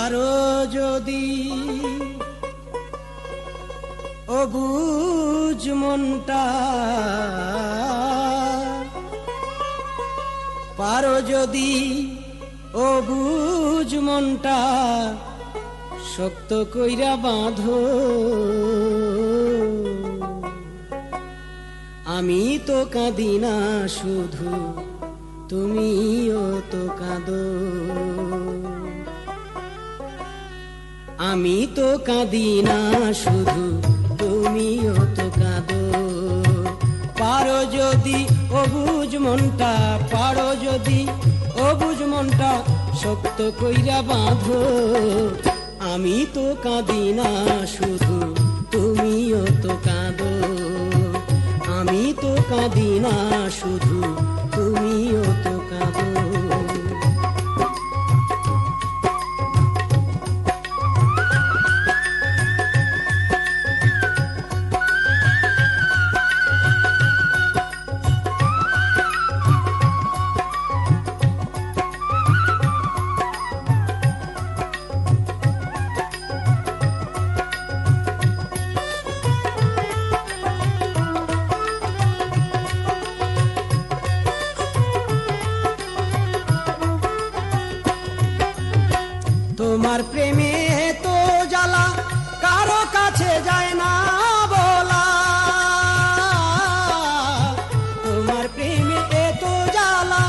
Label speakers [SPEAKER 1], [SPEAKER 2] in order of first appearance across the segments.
[SPEAKER 1] পারো যদি অবুঝ মনটা, পারো যদি অবুঝ মনটা শক্ত কইরা বাঁধো। আমি তো কাঁদি না শুধু, তুমিও তো কাঁদো। আমি তো কাঁদি না শুধু, তুমিও তো কাঁদো। পারো যদি অবুঝ মনটা, পারো যদি অবুঝ মনটা শক্ত কইরা বাঁধো। আমি তো কাঁদি না শুধু, তুমিও তো কাঁদো। আমি তো কাঁদি না শুধু, তুমিও তো কাঁদো। তোমার প্রেমে তো জ্বালা কারো কাছে যায় না বলা। তোমার প্রেমে তো জ্বালা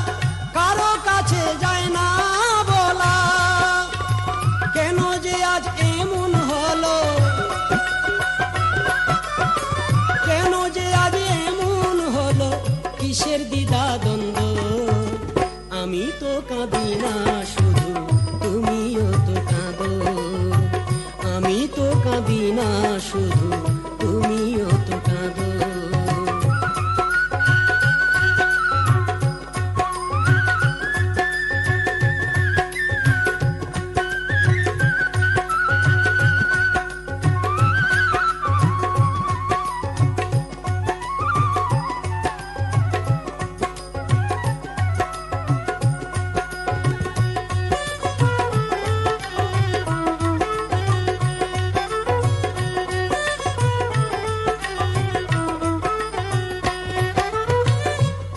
[SPEAKER 1] কারো কাছে যায় না বলা। কেন যে আজ এমন হলো, কেন যে আজ এমন হলো, কিসের দ্বিধা দ্বন্দ্ব। আমি তো কাঁদি না শুধু, তুমিও তো কাঁদো। আমি তো কাঁদি না শুধু, তুমিও তো কাঁদো।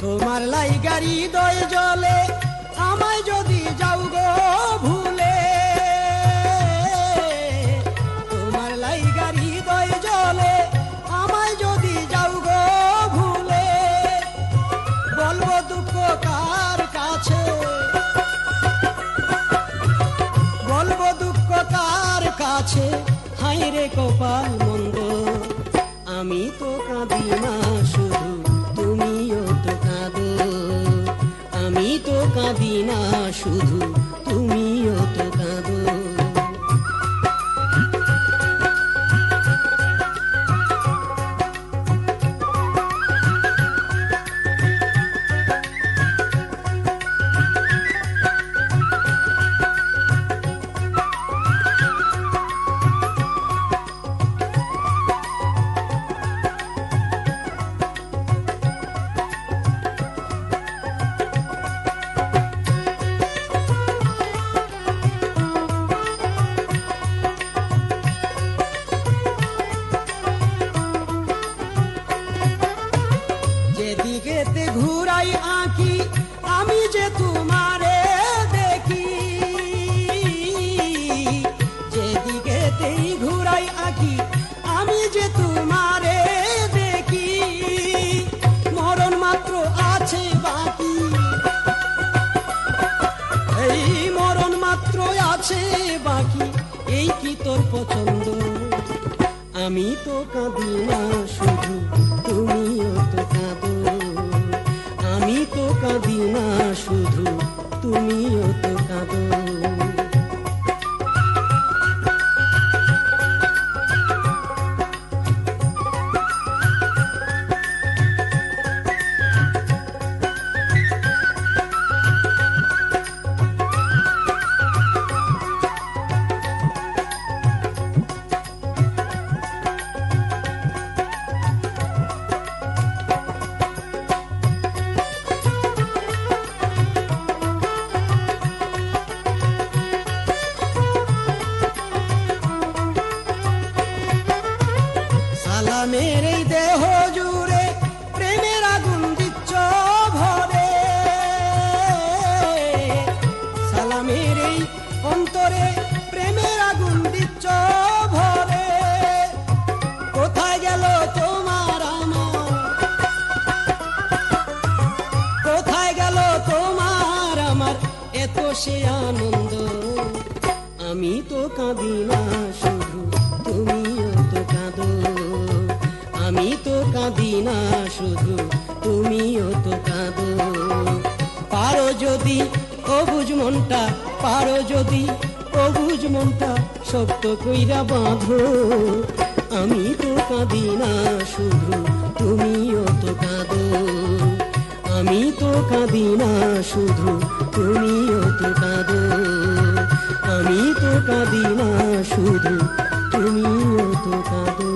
[SPEAKER 1] তোমার লাইগা হৃদয় জলে আমায় যদি যাও গো ভুলে। তোমার লাইগা হৃদয় জলে আমায় যদি যাও গো ভুলে। বলবো দুঃখ কার কাছে, বলবো দুঃখ কার কাছে, হায় রে কপাল মন্দ। আমি তো কাঁদি না শুধু, তুমিও তো কাঁদো। আমি তো কাঁদি না শুধু, তুমিও তো কাঁদো। যেদিকেতে ঘুরাই আঁকি আমি যে তোমারে দেখি। যেদিকেতেই ঘুরাই আঁকি আমি যে তোমারে দেখি। মরণ মাত্র আছে বাকি, এই মরণ মাত্র আছে বাকি, এই কি তোর পছন্দ। আমি তো কাঁদি না শুধু, তুমিও তো কাঁদো। আমি তো কাঁদি না শুধু, তুমিও তো কাঁদো। এই অন্তরে প্রেমের আগুন দিচ্ছ ভরে। কোথায় গেল তোমার আমার, কোথায় গেল তোমার আমার এত সে আনন্দ। আমি তো কাঁদি না শুধু তুমিও তো কাঁদো, আমি তো কাঁদি না শুধু তুমিও তো কাঁদো। পারো যদি অবুঝ মনটা, পারো যদি অবুঝ মনটা শক্ত কইরা বাঁধো। আমি তো কাঁদি না শুধু তুমিও তো কাঁদো, আমি তো কাঁদি না শুধু তুমিও তো কাঁদো, আমি তো কাঁদি না শুধু তুমিও তো কাঁদো।